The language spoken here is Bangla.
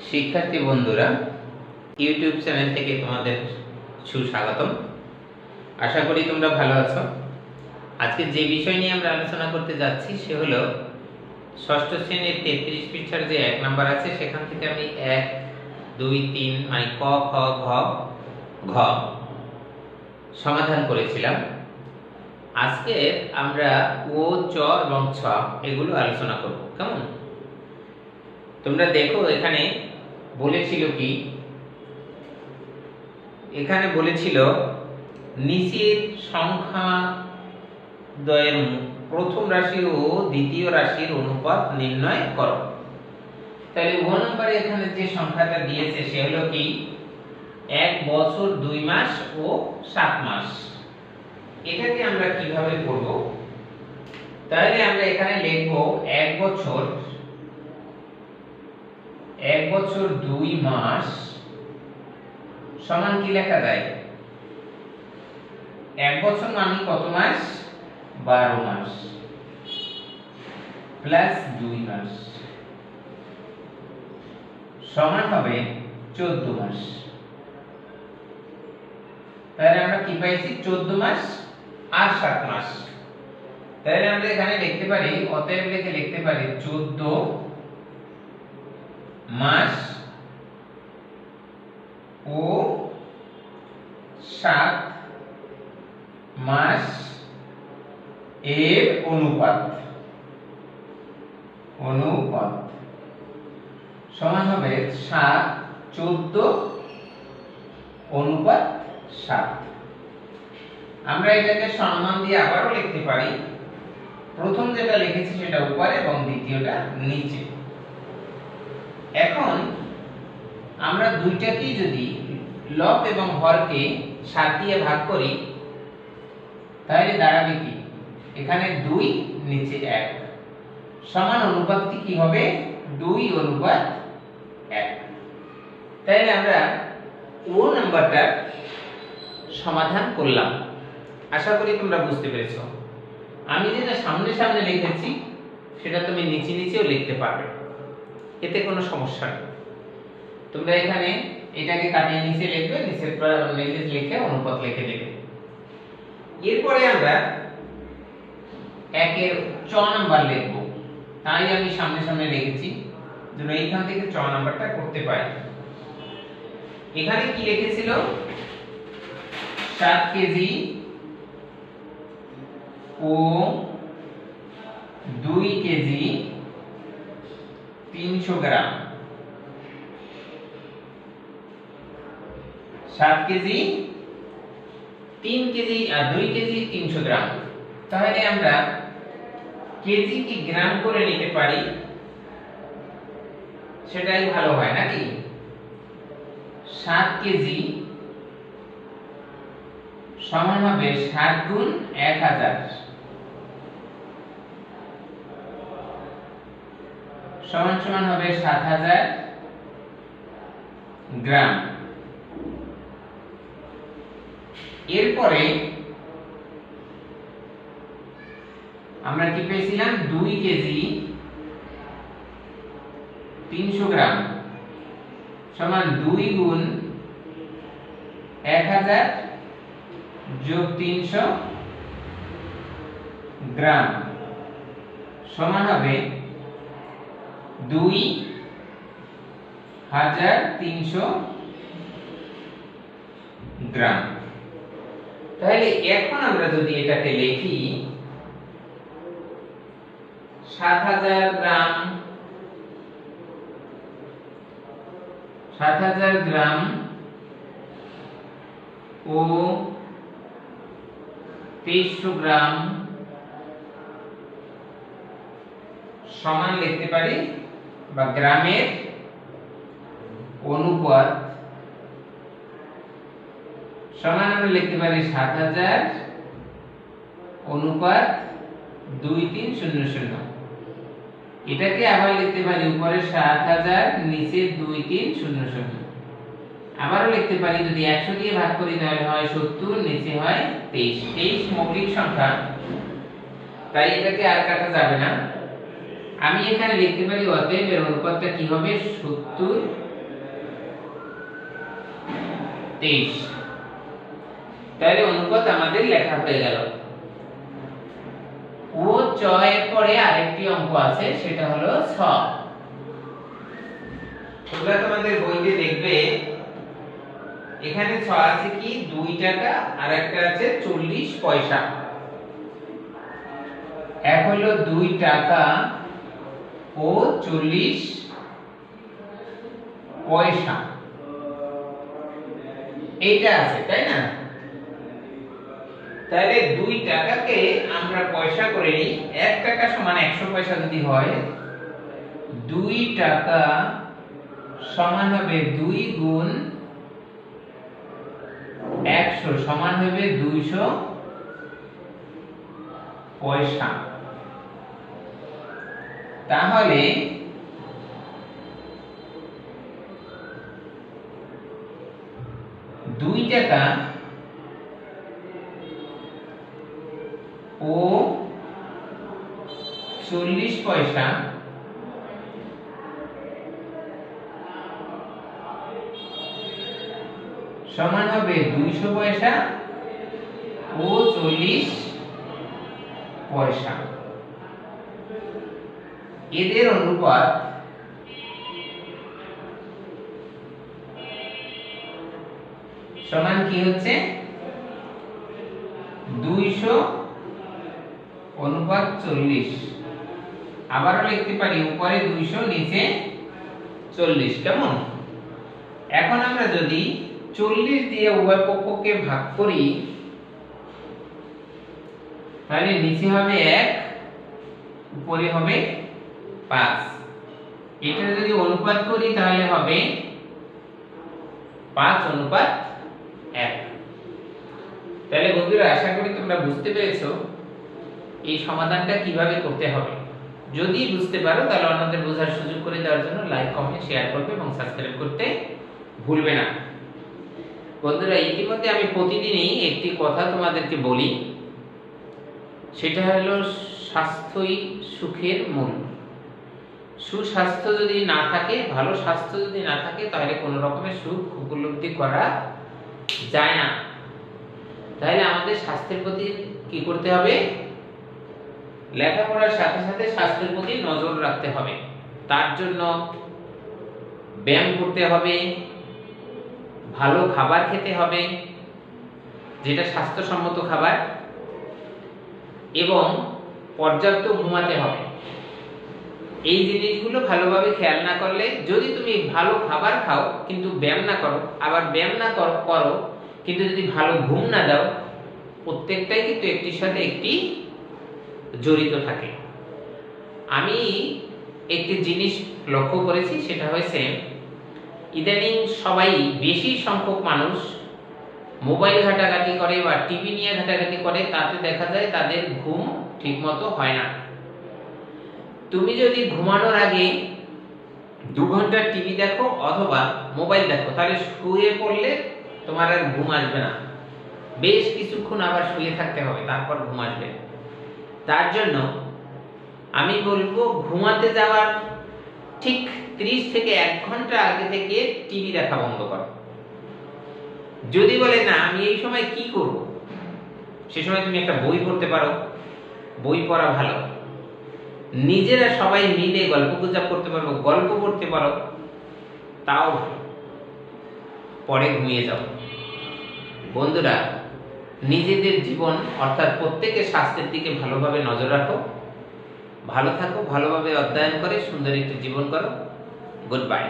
শিক্ষার্থী বন্ধুরা, ইউটিউব চ্যানেল থেকে তোমাদের সুস্বাগতম। আশা করি তোমরা ভালো আছো। আজকে যে বিষয় নিয়ে আমরা আলোচনা করতে যাচ্ছি সে হলো ষষ্ঠ শ্রেণীর 33 পৃষ্ঠার যে 1 নাম্বার আছে সেখান থেকে আমি 1, 2, 3 মানে ক, খ, ঘ, ঘ সমাধান করেছিলাম। আজকে আমরা ও, চ এবং ছ এগুলো আলোচনা করব। কেমন? তোমরা দেখো, এখানে বলেছিল কি, এখানে বলেছিল নিচের সংখ্যা দ্বয়ের প্রথম রাশি ও দ্বিতীয় রাশির অনুপাত নির্ণয় করো। তাহলে ও নম্বরে এখানে যে সংখ্যাটা দিয়েছে সে হলো কি 1 বছর 2 মাস ও 7 মাস। এটাকে আমরা কিভাবে করব? তাহলে আমরা এখানে লিখব 1 বছর 2 মাস সমান কি লেখা যায়? 1 বছর মানে কত মাস? 12 মাস প্লাস 2 মাস সমান হবে 14 মাস। তাহলে আমরা কি পাইছি? 14 মাস আর 7 মাস। তাহলে আমরা এখানে লিখতে পারি, অতএব লিখতে পারি 14 মাস ও 7 মাস এর অনুপাত সমান হবে 7, 14 অনুপাত 7। আমরা এটাকে সম্মান দিয়ে আবারও লিখতে পারি। প্রথম যেটা লিখেছি সেটা উপরে এবং দ্বিতীয়টা নিচে। এখন আমরা দুইটাকেই যদি লব এবং হরকে 7 দিয়ে ভাগ করি তাহলে দাঁড়াবে কি? এখানে 2 নিচে 1 সমান অনুপাতটি কি হবে? 2 অনুপাত 1। তাহলে আমরা ও নাম্বারটা সমাধান করলাম। আশা করি তোমরা বুঝতে পেরেছো। আমি যেটা সামনে সামনে লিখেছি সেটা তুমি নিচে নিচেও লিখতে পারবে, এতে কোনো সমস্যা নেই। তোমরা এখানে এটাকে কাটিয়ে নিচে লিখবে, নিচের পর লিখে অনুপাত লিখে দেবে। এরপরে আমরা 1 এর চ নাম্বার লিখব, তাই আমি সামনে সামনে লিখেছি যেন এইখান থেকে চ নাম্বারটা করতে পারি। এখানে কি লিখেছিল? 7 কেজি ও 2 কেজি 300 গ্রাম। 7 কেজি, 3 কেজি আর 2 কেজি 300 গ্রাম। তাহলে আমরা কেজি কি গ্রাম করে নিতে পারি, সেটাই ভালো হয় নাকি? 7 কেজি সমান হবে 7 গুণ 1000 সমান হবে 7000 গ্রাম। এরপরে আমরা কি পেয়েছিলাম? 2 কেজি 300 গ্রাম সমান 2 গুণ 1000 যোগ 300 গ্রাম সমান হবে 2300 গ্রাম। তাহলে এখন আমরা যদি এটাকে লিখি 7000 গ্রাম ও 2300 গ্রাম সমান লিখতে পারি, বা গ্রামের অনুপাত সমান আমরা লিখতে পারি 7000 অনুপাত 2300। এটাকে আবার লিখতে পারি উপরে 7000 নিচে 2300। আবারও লিখতে পারি, যদি 100 দিয়ে ভাগ করি তাহলে হয় 70, নিচে হয় 23। 23 মৌলিক সংখ্যা, তাই এটাকে আর কাটা যাবে না। আমি এখানে লিখতে পারি অতএব এর অনুপাতটা কি হবে? 70 23। তাহলে অনুপাত আমাদের লেখা হয়ে গেল। ও চ এর পরে আরেকটি অঙ্ক আছে, সেটা হলো 6। তোমরা তোমাদের বইতে দেখবে এখানে 6 আছে কি 2 টাকা আর একটা আছে 40 পয়সা। এক হলো 2 টাকা ও 40 পয়সা, এইটা আছে তাই না? তাহলে 2 টাকাকে আমরা পয়সা করে নিই। 1 টাকা সমান 100 পয়সা যদি হয়, 2 টাকা সমান হবে 2 গুণ 100 সমান হবে 200 পয়সা। তাহলে 2 টাকা ও 40 পয়সা সমান হবে 200 পয়সা ও 40 পয়সা। এদের অনুপাত সমান কি হচ্ছে 200 অনুপাত 40। আবারও লিখতে পারি উপরে 200 নিচে 40। কেমন? এখন আমরা যদি 40 দিয়ে উভয় পক্ষকে ভাগ করি, তাহলে নিচে হবে 1 উপরে হবে 5। এটা যদি অনুপাত করি তাহলে হবে 5 অনুপাত 1। তাহলে বন্ধুরা আশা করি তোমরা বুঝতে পেরেছো এই সমাধানটা কিভাবে করতে হবে। যদি বুঝতে পারো তাহলে অন্যদের বোঝার সুযোগ করে দেওয়ার জন্য লাইক, কমেন্ট, শেয়ার করবে এবং সাবস্ক্রাইব করতে ভুলবে না। বন্ধুরা ইতিমধ্যে আমি প্রতিদিনই একটি কথা তোমাদেরকে বলি, সেটা হলো স্বাস্থ্যই সুখের মূল। সুস্বাস্থ্য যদি না থাকে, ভালো স্বাস্থ্য যদি না থাকে, তাহলে কোনো রকমের সুখ উপলব্ধি করা যায় না। তাহলে আমাদের স্বাস্থ্যের প্রতি কি করতে হবে? লেখাপড়ার সাথে সাথে স্বাস্থ্যের প্রতি নজর রাখতে হবে। তার জন্য ব্যায়াম করতে হবে, ভালো খাবার খেতে হবে যেটা স্বাস্থ্যসম্মত খাবার, এবং পর্যাপ্ত ঘুমাতে হবে। এই জিনিসগুলো ভালোভাবে খেয়াল না করলে, যদি তুমি ভালো খাবার খাও কিন্তু ব্যায়াম না করো, আবার ব্যায়াম না করো কিন্তু যদি ভালো ঘুম না দাও, প্রত্যেকটাই কিন্তু একটির সাথে একটি জড়িত থাকে। আমি একটি জিনিস লক্ষ্য করেছি, সেটা হয়েছে ইদানিং সবাই, বেশি সংখ্যক মানুষ মোবাইল ঘাটাঘাটি করে বা টিভি নিয়ে ঘাটাঘাটি করে, তাতে দেখা যায় তাদের ঘুম ঠিকমতো হয় না। তুমি যদি ঘুমানোর আগে 2 ঘন্টা টিভি দেখো অথবা মোবাইল দেখো, তাহলে শুয়ে পড়লে তোমার আর ঘুম আসবে না। বেশ কিছুক্ষণ আবার শুয়ে থাকতে হবে, তারপর ঘুম আসবে। তার জন্য আমি বলবো ঘুমাতে যাওয়ার ঠিক 30 থেকে 1 ঘন্টা আগে থেকে টিভি দেখা বন্ধ করো। যদি বলে না আমি এই সময় কি করব, সে সময় তুমি একটা বই পড়তে পারো। বই পড়া ভালো। নিজেরা সবাই মিলে গল্পগুজব করতে পারো, গল্প পড়তে পারো, তাও ভালো। পরে ঘুমিয়ে যাও। বন্ধুরা নিজেদের জীবন অর্থাৎ প্রত্যেকের স্বাস্থ্যের দিকে ভালোভাবে নজর রাখো, ভালো থাকো, ভালোভাবে অধ্যয়ন করে সুন্দর একটি জীবন করো। Good bye.